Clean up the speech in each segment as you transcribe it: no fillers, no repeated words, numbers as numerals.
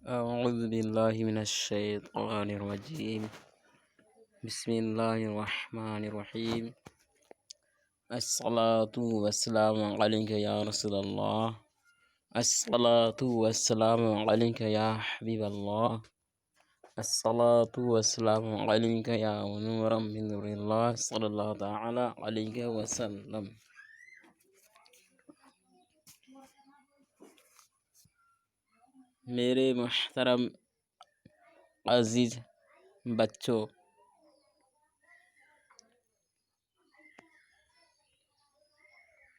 أعوذ بالله من الشيطان الرجيم. بسم الله الرحمن الرحيم. الصلاة والسلام عليك يا رسول الله. الصلاة والسلام عليك يا حبيب الله. الصلاة والسلام عليك يا نورا من نور الله صلى الله تعالى عليه وسلم. میرے محترم عزیز بچوں،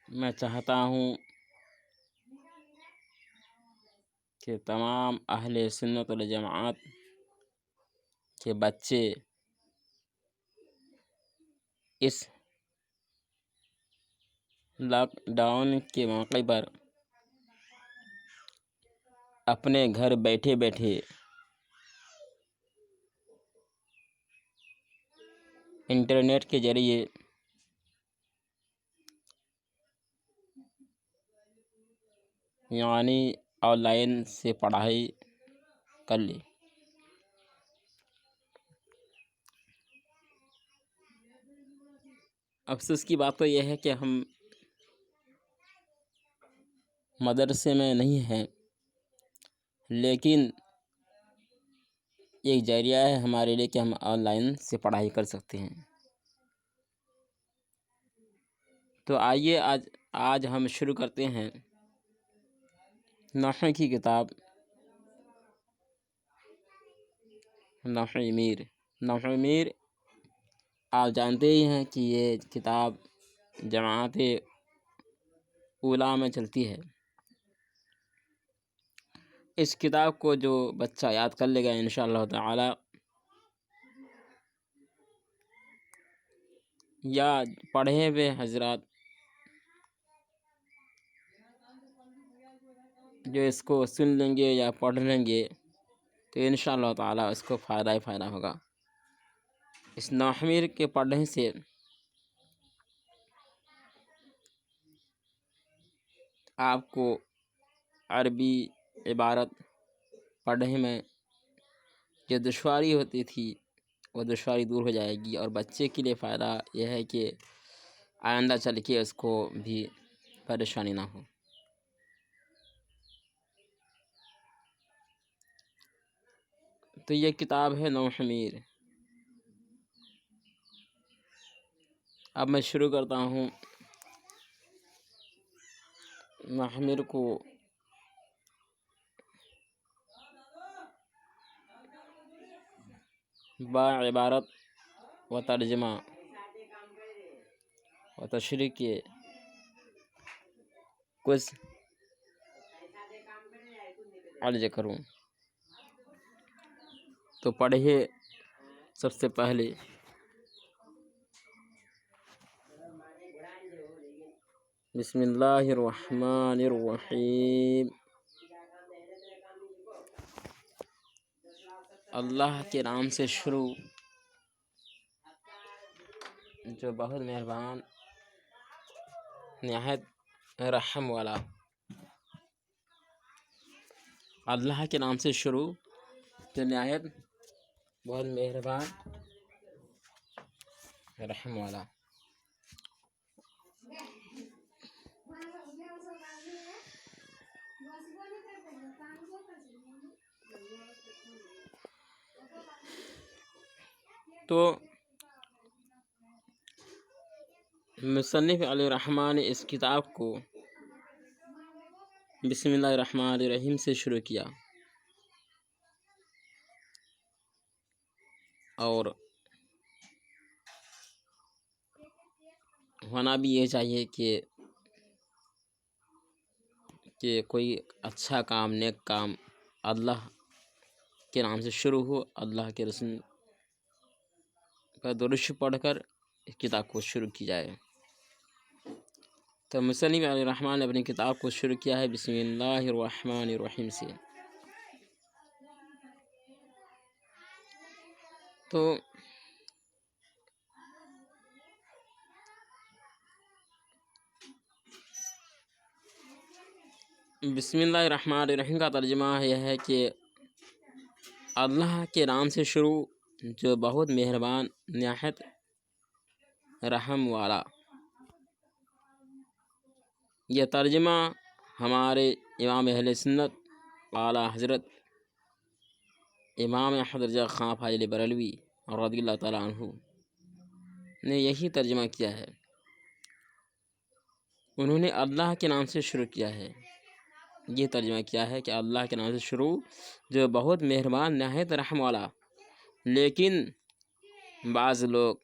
میں چاہتا ہوں کہ تمام اہل سنت والجماعت کے بچے اس لاک ڈاؤن کے موقع پر اپنے گھر بیٹھے بیٹھے انٹرنیٹ کے ذریعے یعنی آن لائن سے پڑھائی کر لی۔ افسوس کی بات تو یہ ہے کہ ہم مدرسے میں نہیں ہیں، لیکن ایک ذریعہ ہے ہمارے لیے کہ ہم آن لائن سے پڑھائی کر سکتے ہیں۔ تو آئیے آج ہم شروع کرتے ہیں نحو کی کتاب نحو میر۔ نحو میر آپ جانتے ہی ہیں کہ یہ کتاب جماعت اولیٰ میں چلتی ہے۔ اس کتاب کو جو بچہ یاد کر لے گا انشاءاللہ تعالی، یا پڑھے ہوئے حضرات جو اس کو سن لیں گے یا پڑھ لیں گے تو انشاءاللہ تعالی اس کو فائدہ ہی فائدہ ہوگا۔ اس نحو میر کے پڑھنے سے آپ کو عربی عبارت پڑھنے میں جو دشواری ہوتی تھی وہ دشواری دور ہو جائے گی، اور بچے کے لیے فائدہ یہ ہے کہ آئندہ چل کے اس کو بھی پریشانی نہ ہو۔ تو یہ کتاب ہے نحو میر۔ اب میں شروع کرتا ہوں نحو میر کو با عبارت و ترجمہ و تشریح کے کچھ عرض کروں۔ تو پڑھیے سب سے پہلے بسم اللہ الرحمن الرحیم۔ اللہ کے نام سے شروع جو بہت مہربان نہایت رحم والا۔ اللہ کے نام سے شروع جو نہایت بہت مہربان رحم والا۔ تو مصنف علیہ الرحمٰن نے اس کتاب کو بسم اللہ الرحمن الرحیم سے شروع کیا، اور ہونا بھی یہ چاہیے کہ کوئی اچھا کام، نیک کام اللہ کے نام سے شروع ہو، اللہ کے رسول کا درود پڑھ کر اس کتاب کو شروع کی جائے۔ تو مصنف علیہ الرحمٰن نے اپنی کتاب کو شروع کیا ہے بسم اللہ الرحمن الرحیم سے۔ تو بسم اللہ الرحمن الرحیم کا ترجمہ یہ ہے کہ اللہ کے نام سے شروع جو بہت مہربان نہایت رحم والا۔ یہ ترجمہ ہمارے امام اہل سنت اعلیٰ حضرت امام احمد رضا خان فاضل بریلوی رضی اللہ تعالیٰ عنہ نے یہی ترجمہ کیا ہے۔ انہوں نے اللہ کے نام سے شروع کیا ہے، یہ ترجمہ کیا ہے کہ اللہ کے نام سے شروع جو بہت مہربان نہایت رحم والا۔ لیکن بعض لوگ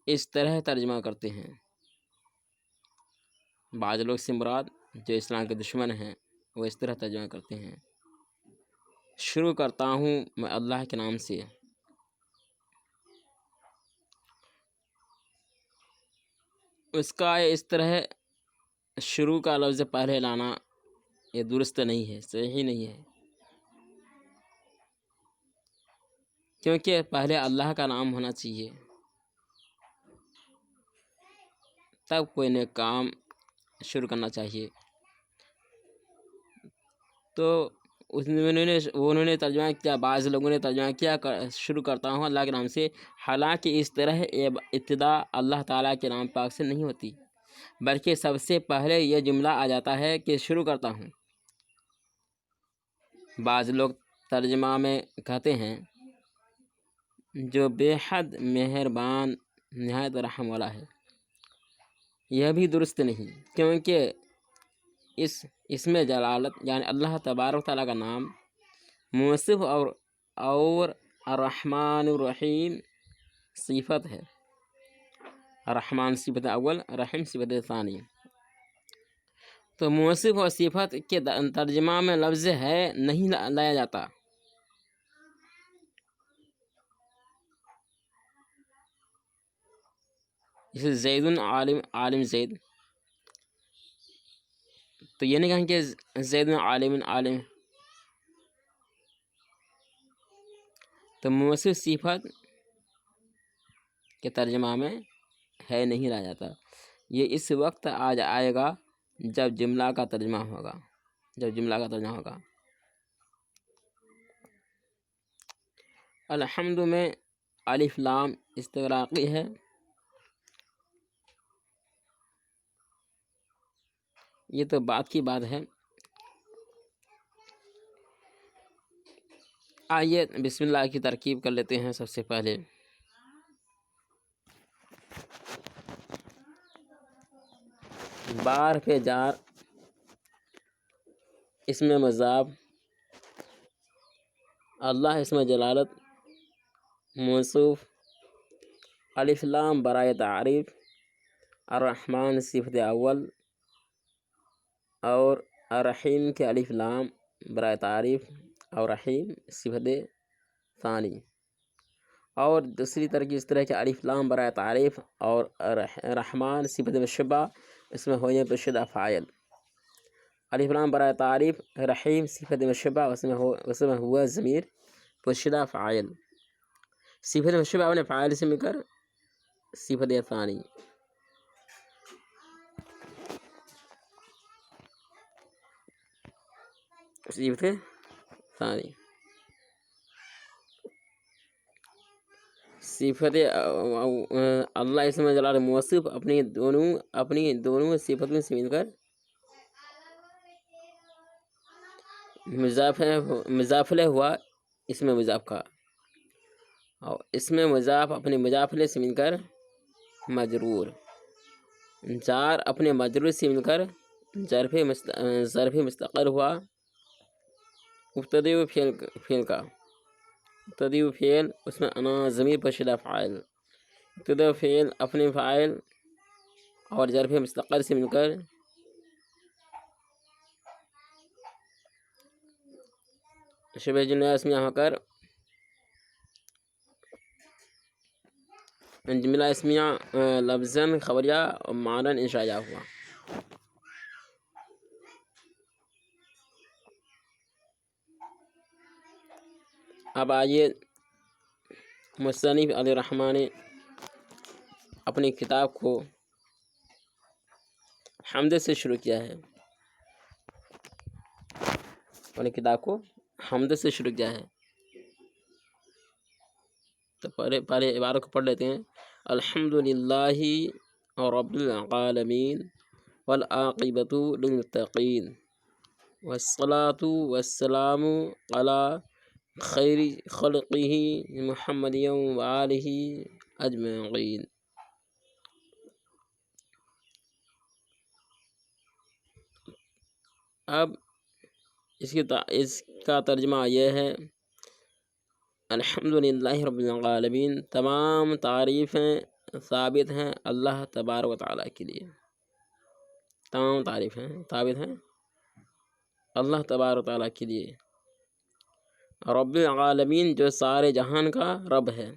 اس طرح ترجمہ کرتے ہیں، بعض لوگ سے مراد جو اسلام کے دشمن ہیں وہ اس طرح ترجمہ کرتے ہیں، شروع کرتا ہوں میں اللہ کے نام سے۔ اس کا اس طرح شروع کا لفظ پہلے لانا یہ درست نہیں ہے، صحیح نہیں ہے، کیونکہ پہلے اللہ کا نام ہونا چاہیے، تب کوئی نیک کام شروع کرنا چاہیے۔ تو انہوں نے ترجمہ کیا، بعض لوگوں نے ترجمہ کیا شروع کرتا ہوں اللہ کے نام سے، حالانکہ اس طرح ابتدا اللہ تعالیٰ کے نام پاک سے نہیں ہوتی، بلکہ سب سے پہلے یہ جملہ آ جاتا ہے کہ شروع کرتا ہوں۔ بعض لوگ ترجمہ میں کہتے ہیں جو بے حد مہربان نہایت رحم والا ہے، یہ بھی درست نہیں، کیونکہ اس میں جلالت یعنی اللہ تبارک تعالیٰ کا نام موصف اور الرحمن الرحیم صفت ہے۔ الرحمن صفت اول، رحیم صفت ثانی۔ تو موصف اور صفت کے ترجمہ میں لفظ ہے نہیں لایا جاتا۔ جیسے زید عالم زید، تو یہ نہیں کہیں کہ زید عالم، تو موصف صفت کے ترجمہ میں ہے نہیں لایا جاتا۔ یہ اس وقت آئے گا جب جملہ کا ترجمہ ہوگا، الحمد میں الف لام استغراقی ہے، یہ تو بات کی بات ہے۔ آئیے بسم اللہ کی ترکیب کر لیتے ہیں۔ سب سے پہلے بار پہ جار، اس میں مضاف، اللہ اس میں جلالت، موصوف، الف لام برائے تعریف، الرحمن صفت اول، اور الرحیم کے الف لام برائے تعریف اور رحیم صفت ثانی، اور دوسری ترکیب اس طرح کے الف لام برائے تعریف اور رحمان صفت مشبہ، اس میں ہو جائے شدہ فاعل، الف لام برائے تعریف، رحیم صفت مشبہ، اس میں ہوا ضمیر پوشیدہ فاعل، صفت مشبہ اپنے فاعل سے مل کر صفت ثانی، صفت ثانی، صفت اللہ اس میں جلال موصف اپنی دونوں صفتوں سے مل کر مضافلہ ہوا، اس میں مضاف کا، اور اس میں مضاف اپنے مضافلے سے مل کر مجرور، جار اپنے مجرور سے مل کر ظرف مستقر ہوا، مبتدی و فعل کا، مبتدی و فعل اس میں انا ضمیر پوشیدہ فاعل، مبتدی و فعل اپنے فاعل اور ظرف مستقر سے مل کر شبہ جملہ اسمیہ ہو کر جملہ اسمیہ لفظاً خبریہ اور معناً انشائیہ ہوا۔ اب آئیے مصنف علی الرحمن نے اپنی کتاب کو حمد سے شروع کیا ہے، اپنی کتاب کو حمد سے شروع کیا ہے، تو پہلے عبارت کو پڑھ لیتے ہیں۔ الحمدللہ رب العالمین والعاقبۃ للمتقین والصلاة والسلام علی خیر خلقہ محمد وآلہ اجمعین۔ اب اس کا ترجمہ یہ ہے، الحمدللہ رب العالمین، تمام تعریفیں ثابت ہیں اللہ تبارک و تعالیٰ کے لیے، تمام تعریفیں ثابت ہیں اللہ تبارک و تعالیٰ کے لیے، رب العالمین جو سارے جہان کا رب ہے۔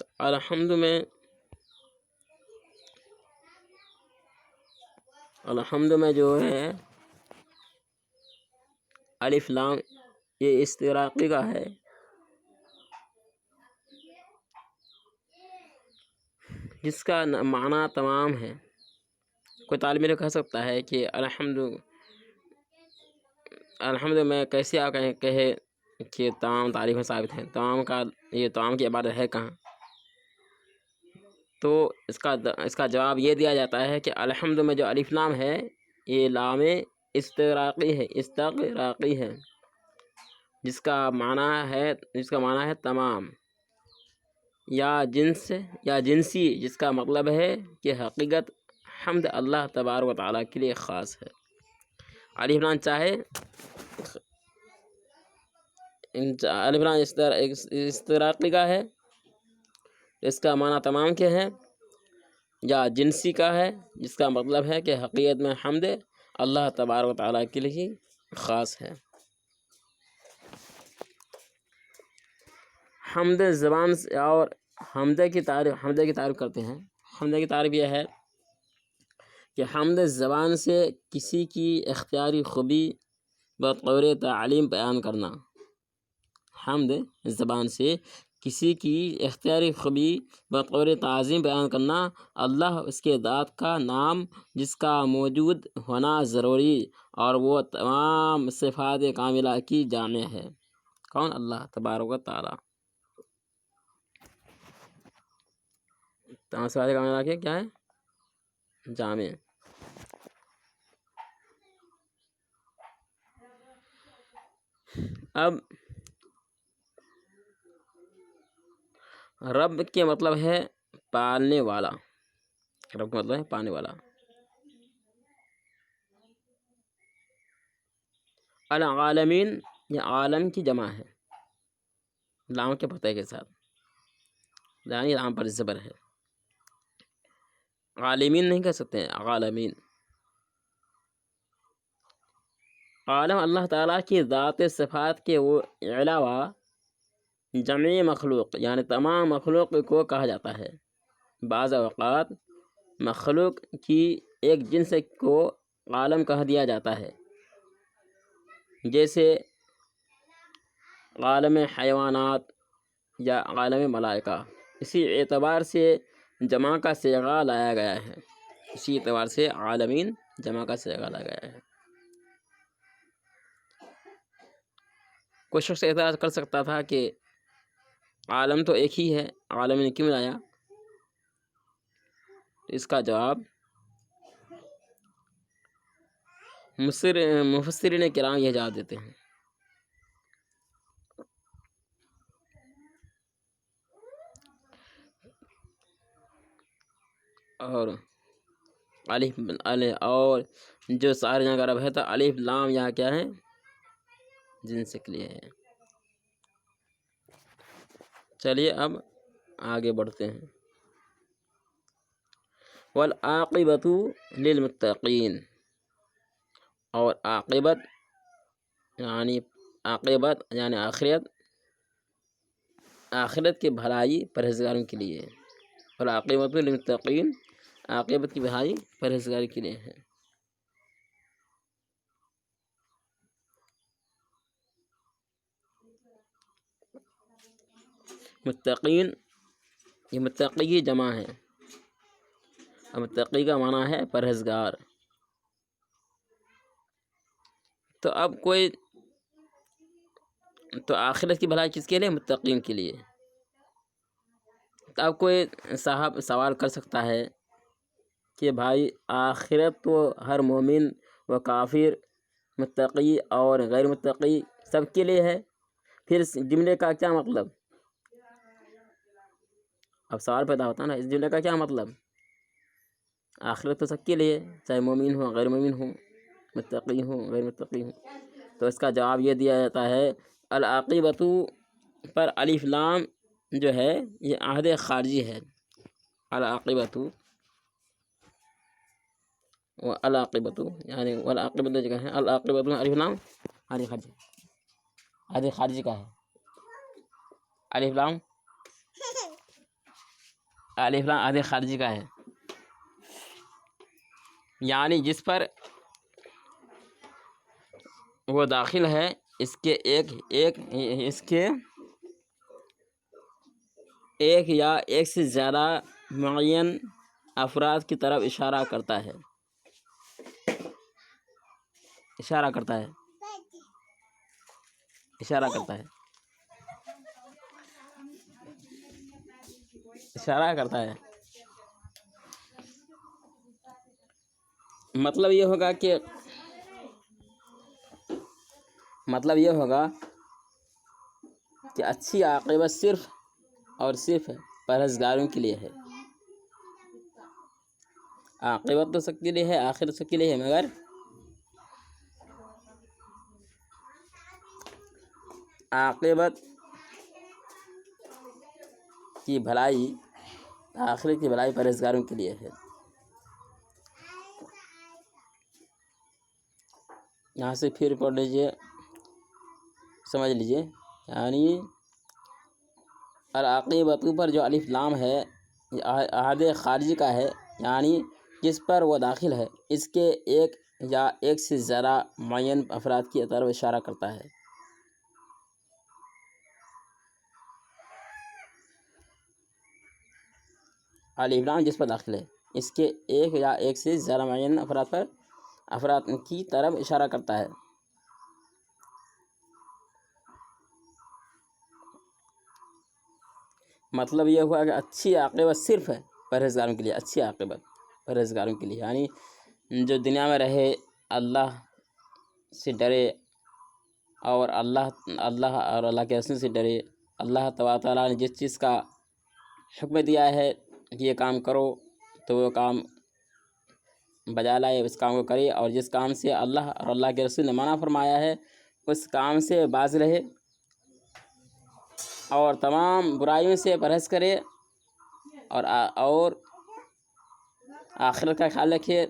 تو الحمد میں جو ہے الف لام یہ استغراقی کا ہے، جس کا معنی تمام ہے۔ کوئی طالب علم کہہ سکتا ہے کہ الحمد میں کیسے آپ کہے کہ تمام تعریفیں ثابت ہیں، تمام کی عبادت ہے کہاں؟ تو اس کا جواب یہ دیا جاتا ہے کہ الحمد میں جو الف لام ہے یہ لام استغراقی ہے، جس کا معنی ہے تمام، یا جنسی، جس کا مطلب ہے کہ حقیقت حمد اللہ تبارک و تعالیٰ کے لیے خاص ہے۔ الف لام استغراقی کا ہے، اس کا معنی تمام کے ہے، یا جنسی کا ہے، جس کا مطلب ہے کہ حقیقت میں حمد اللہ تبارک و تعالیٰ کے لیے خاص ہے۔ حمد زبان سے، اور حمد کی تعریف کرتے ہیں۔ حمد کی تعریف یہ ہے کہ حمد زبان سے کسی کی اختیاری خوبی بطور تعلیم بیان کرنا، حمد زبان سے کسی کی اختیاری خوبی بطور تعظیم بیان کرنا، اللہ اس کے ذات کا نام جس کا موجود ہونا ضروری اور وہ تمام صفات کاملہ کی جامع ہے۔ کون؟ اللہ تبارک و تعالیٰ۔ تمام صفات کاملہ کے کیا ہے؟ جامع۔ اب رب کے مطلب ہے پالنے والا، رب کا مطلب ہے پالنے والا۔ العالمین یہ عالم کی جمع ہے، لام کے فتح کے ساتھ، یعنی لام پر زبر ہے، عالمین نہیں کہہ سکتے ہیں، عالمین۔ عالم اللہ تعالیٰ کی ذات صفات کے علاوہ جمع مخلوق یعنی تمام مخلوق کو کہا جاتا ہے۔ بعض اوقات مخلوق کی ایک جنس کو عالم کہہ دیا جاتا ہے، جیسے عالم حیوانات یا عالم ملائکہ۔ اسی اعتبار سے جمع کا صیغہ لایا گیا ہے، اسی اعتبار سے عالمین جمع کا صیغہ لایا گیا ہے۔ کوئی شخص اعتراض کر سکتا تھا کہ عالم تو ایک ہی ہے، عالمین کیوں لایا؟ اس کا جواب مفسرین کرام یہ جواب دیتے ہیں۔ اور اور جو سارے جہاں کا رب ہے تو الف لام یہاں کیا ہے؟ جنس کے لیے ہے۔ چلیے اب آگے بڑھتے ہیں۔ والعاقبۃ للمتقین، اور عاقبت یعنی آخرت کی بھلائی پرہیزگاروں کے لیے، والعاقبۃ للمتقین، عاقبت کی بھلائی پرہیزگاری کے لیے ہے۔ متقین یہ متقی کی جمع ہے، اور متقی کا معنی ہے پرہیزگار۔ تو اب تو آخرت کی بھلائی کس کے لیے؟ متقین کے لیے۔ تو اب کوئی صاحب سوال کر سکتا ہے کہ بھائی آخرت تو ہر مومن و کافر، متقی اور غیر متقی سب کے لیے ہے، پھر اس جملے کا کیا مطلب؟ اب سوال پیدا ہوتا ہے نا، اس جملے کا کیا مطلب؟ آخرت تو سب کے لیے، چاہے مومن ہو غیر مومن ہو، متقی ہوں غیر متقی ہوں۔ تو اس کا جواب یہ دیا جاتا ہے العاقبۃ پر الف لام جو ہے یہ عہد خارجی ہے۔ العاقبۃ والعاقبۃ یعنی والعاقبۃ جگہ ہے، العاقبۃ الف لام عہد خارجی، عہد خارجی کا ہے۔ الف لام عہد خارجی کا ہے، یعنی جس پر وہ داخل ہے اس کے ایک یا ایک سے زیادہ معین افراد کی طرف اشارہ کرتا ہے۔ اشارہ کرتا ہے مطلب یہ ہوگا کہ اچھی عاقبت صرف اور صرف پرہیزگاروں کے لیے ہے۔ عاقبت تو سب کے لیے ہے، آخرت سب کے لیے ہے، مگر عاقبت کی بھلائی، آخرت کی بھلائی پرہیزگاروں کے لیے ہے۔ یہاں سے پھر پڑھ لیجئے، سمجھ لیجئے، یعنی العاقبۃ پر جو الف لام ہے یہ عہد خارجی کا ہے، یعنی جس پر وہ داخل ہے اس کے ایک یا ایک سے زیادہ معین افراد کی طرف اشارہ کرتا ہے۔ الف لام جس پر داخل ہے اس کے ایک یا ایک سے زیادہ معین افراد کی طرف اشارہ کرتا ہے۔ مطلب یہ ہوا کہ اچھی عاقبت صرف ہے پرہیزگاروں کے لیے، اچھی عاقبت پرہیزگاروں کے لیے، یعنی جو دنیا میں رہے، اللہ سے ڈرے اور اللہ کے رسول سے ڈرے، اللہ تبارک تعالیٰ نے جس چیز کا حکم دیا ہے کہ یہ کام کرو تو وہ کام بجا لائے، اس کام کو کرے، اور جس کام سے اللہ اور اللہ کے رسول نے منع فرمایا ہے اس کام سے باز رہے، اور تمام برائیوں سے پرہیز کرے، اور آخرت کا خیال رکھے،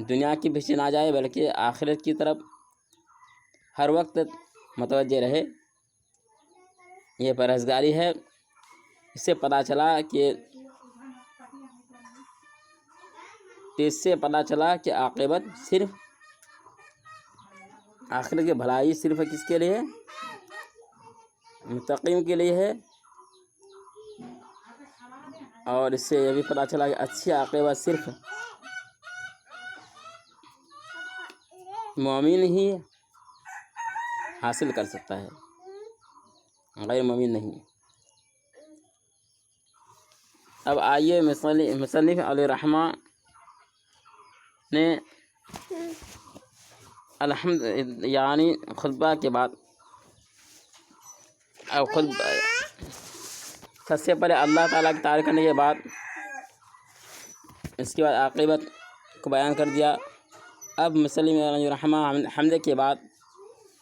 دنیا کے پیچھے نہ جائے بلکہ آخرت کی طرف ہر وقت متوجہ رہے۔ یہ پرہیزگاری ہے۔ اس سے پتہ چلا کہ عاقبت صرف، آخرت کی بھلائی صرف کس کے لیے ہے؟ متقین کے لیے ہے۔ اور اس سے یہ بھی پتہ چلا کہ اچھی عاقبت صرف مومن ہی حاصل کر سکتا ہے، غیر مومن نہیں۔ اب آئیے مصنف علیہ رحمہ نے یعنی خطبہ کے بعد سب سے پہلے اللہ تعالیٰ کی تعریف کرنے کے بعد اس کے بعد عاقبت کو بیان کر دیا۔ اب مصنف علیہ رحمہ حمد کے بعد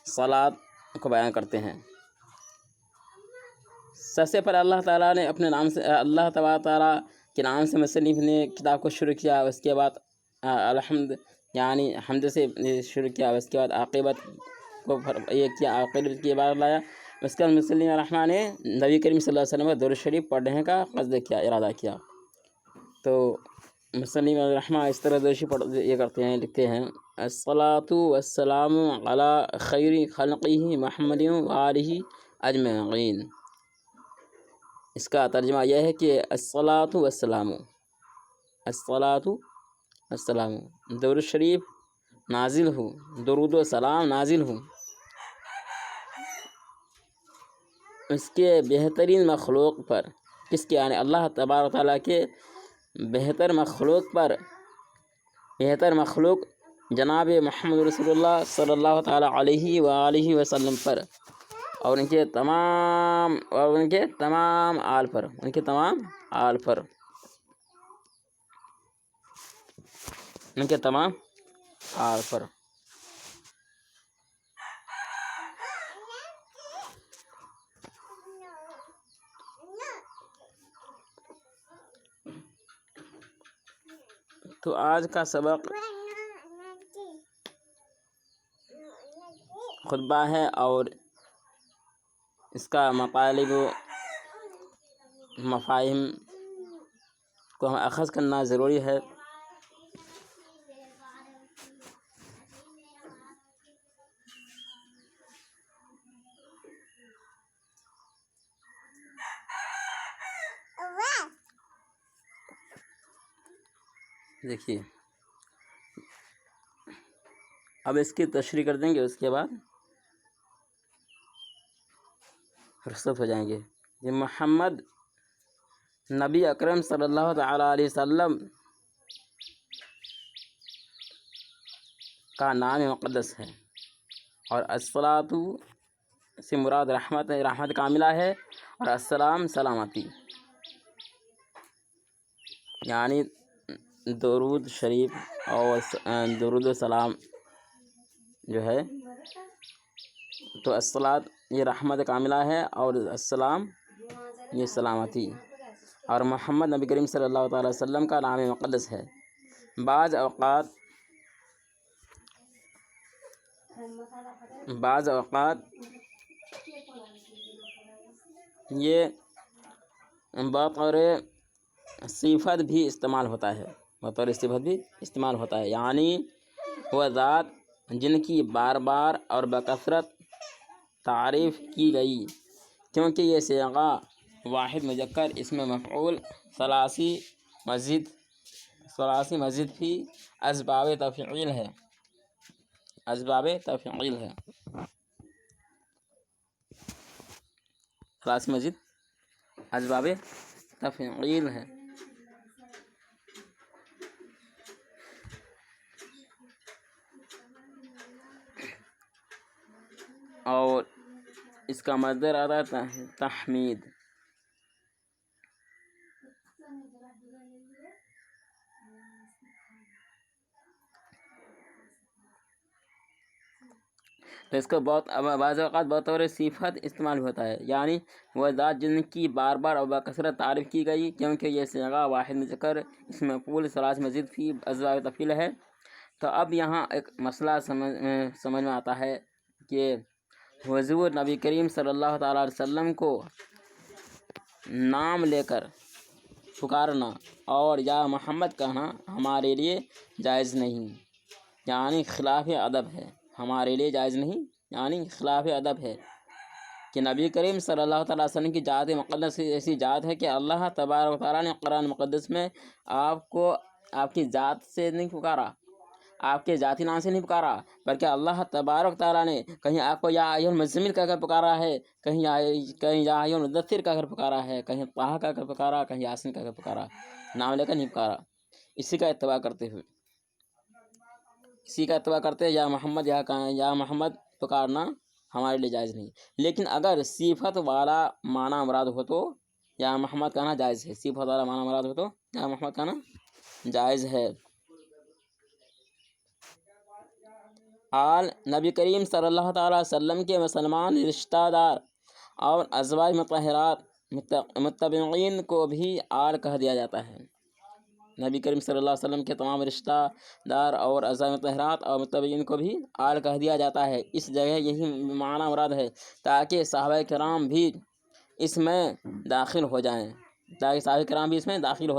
صلاۃ کو بیان کرتے ہیں۔ سب سے پہلے اللہ تعالیٰ نے اپنے نام سے، اللہ تبارک تعالیٰ کے نام سے مصنف نے کتاب کو شروع کیا، اس کے بعد الحمد یعنی حمد سے شروع کیا، اس کے بعد عاقبت کو یہ کیا، عاقبت کی بات لایا۔ اس کے بعد مصنف الرحمٰن نے نبی کریم صلی اللہ علیہ وسلم کا درود شریف پڑھنے کا قصد کیا، ارادہ کیا۔ تو مصنف الرحمٰن اس طرح درود شریف یہ کرتے ہیں، لکھتے ہیں الصلاۃ والسلام علی خیر خلقہ محمد وآلہ اجمعین۔ اس کا ترجمہ یہ ہے کہ الصلاۃ والسلام، الصلاۃ والسلام، درود شریف نازل ہو، درود و سلام نازل ہو اس کے بہترین مخلوق پر. کس کے؟ یعنی اللہ تبارک و تعالیٰ کے بہتر مخلوق پر، بہتر مخلوق جناب محمد رسول اللہ صلی اللہ تعالیٰ علیہ وآلہ وسلم پر، اور ان کے تمام آل پر، ان کے تمام آل پر، ان کے تمام آل پر. تو آج کا سبق خطبہ ہے، اور اس کا مطالب و مفاہیم کو ہم اخذ کرنا ضروری ہے. دیکھیے اب اس کی تشریح کر دیں گے، اس کے بعد رخصت ہو جائیں گے. یہ محمد نبی اکرم صلی اللہ تعالیٰ علیہ وسلم کا نام مقدس ہے، اور الصلاۃ سے مراد رحمت کاملہ ہے، اور السلام سلامتی، یعنی درود شریف اور درود و سلام جو ہے. تو الصلاۃ یہ رحمت کاملہ ہے، اور السلام یہ سلامتی، اور محمد نبی کریم صلی اللہ تعالیٰ وسلم کا نام مقدس ہے. بعض اوقات یہ بطور صفت بھی استعمال ہوتا ہے، یعنی وہ ذات جن کی بار بار اور بکثرت تعریف کی گئی، کیونکہ یہ صیغہ واحد مذکر اسم مفعول ثلاثی مزید فی اسباب تفعیل ہے. ثلاثی مزید اسباب تفعیل ہے. اور اس کا مصدر آتا ہے تحمید. تو اس کو بعض اوقات بطور صفت استعمال ہوتا ہے، یعنی وہ ذات جن کی بار بار اور بکثرت تعریف کی گئی، کیونکہ یہ صیغہ واحد مذکر اسم مفعول ثلاث مزید فی اسباب تفعیل ہے. تو اب یہاں ایک مسئلہ سمجھ میں آتا ہے کہ حضور نبی کریم صلی اللہ تعالیٰ علیہ وسلم کو نام لے کر پکارنا اور یا محمد کہنا ہمارے لیے جائز نہیں، یعنی خلاف ادب ہے. ہمارے لیے جائز نہیں، یعنی خلاف ادب ہے کہ نبی کریم صلی اللہ تعالیٰ علیہ وسلم کی ذات مقدس ایسی ذات ہے کہ اللہ تبارک و تعالیٰ نے قرآن مقدس میں آپ کو آپ کی ذات سے نہیں پکارا، آپ کے ذاتی نام سے نہیں پکارا، بلکہ اللہ تبارک و تعالیٰ نے کہیں آپ کو یا ایھا المزمل کہہ کر پکارا ہے، کہیں یا ایھا المدثر کہہ کر پکارا ہے، کہیں طٰہٰ کہہ کر پکارا، کہیں یاسین کہہ کر پکارا، نام لے کر نہیں پکارا. اسی کا اتباع کرتے یا محمد پکارنا ہمارے لیے جائز نہیں. لیکن اگر صفت والا معنی مراد ہو تو یا محمد کہنا جائز ہے. صفت والا معنی مراد ہو تو یا محمد کہنا جائز ہے. آل نبی کریم صلی اللہ تعالیٰ علیہ وسلم کے مسلمان رشتہ دار اور ازواج مطہرات متبعین کو بھی آل کہہ دیا جاتا ہے. نبی کریم صلی اللہ علیہ وسلم کے تمام رشتہ دار اور ازواج مطہرات اور متبعین کو بھی آل کہہ دیا جاتا ہے. اس جگہ یہی معنی مراد ہے تاکہ صحابہ کرام بھی اس میں داخل ہو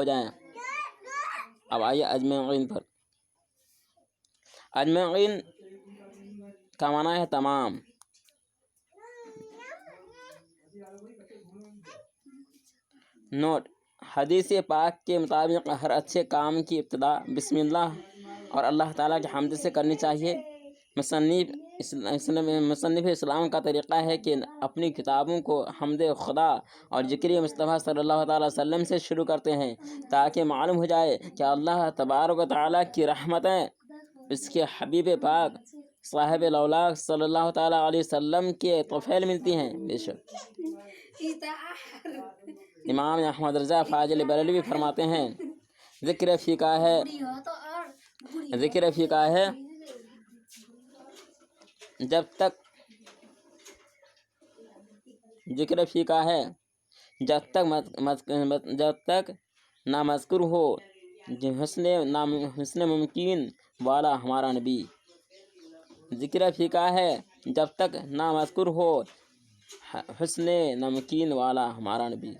جائیں. اب آئیے اجمعین پر. اجمعین کا معنی ہے تمام. نوٹ: حدیث پاک کے مطابق ہر اچھے کام کی ابتدا بسم اللہ اور اللہ تعالیٰ کی حمد سے کرنی چاہیے۔ مصنف اسلام کا طریقہ ہے کہ اپنی کتابوں کو حمد خدا اور ذکر مصطفیٰ صلی اللہ تعالیٰ وسلم سے شروع کرتے ہیں، تاکہ معلوم ہو جائے کہ اللہ تبارک و تعالیٰ کی رحمتیں اس کے حبیب پاک صاحب الاولاق صلی اللہ تعالیٰ علیہ وسلم کے طفیل ملتی ہیں۔ بے شک امام احمد رضا فاضل بریلوی فرماتے ہیں، ذکر فی کا ہے جب تک نامذکور ہو حسن ممکن والا ہمارا نبی۔ ذکر فی کا ہے جب تک نامذکور ہو حسن نمکین والا ہمارا نبی۔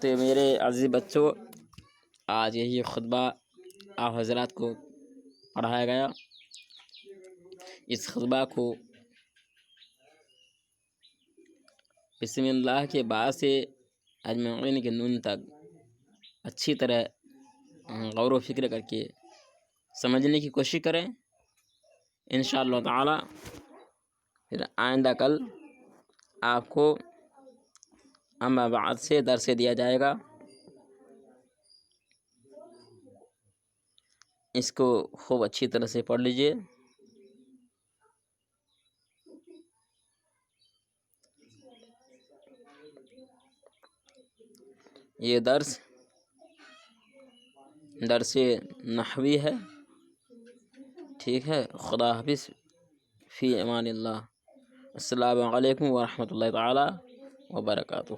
تو میرے عزیز بچوں، آج یہی خطبہ آپ حضرات کو پڑھایا گیا۔ اس خطبہ کو بسم اللہ کے بعد سے اجمعین کے نون تک اچھی طرح غور و فکر کر کے سمجھنے کی کوشش کریں۔ انشاءاللہ تعالی پھر آئندہ کل آپ کو اما بعد سے درس دیا جائے گا۔ اس کو خوب اچھی طرح سے پڑھ لیجئے۔ یہ درس نحوی ہے، ٹھیک ہے۔ خدا حافظ، فی امان اللہ۔ السلام علیکم ورحمۃ اللہ تعالی وبرکاتہ۔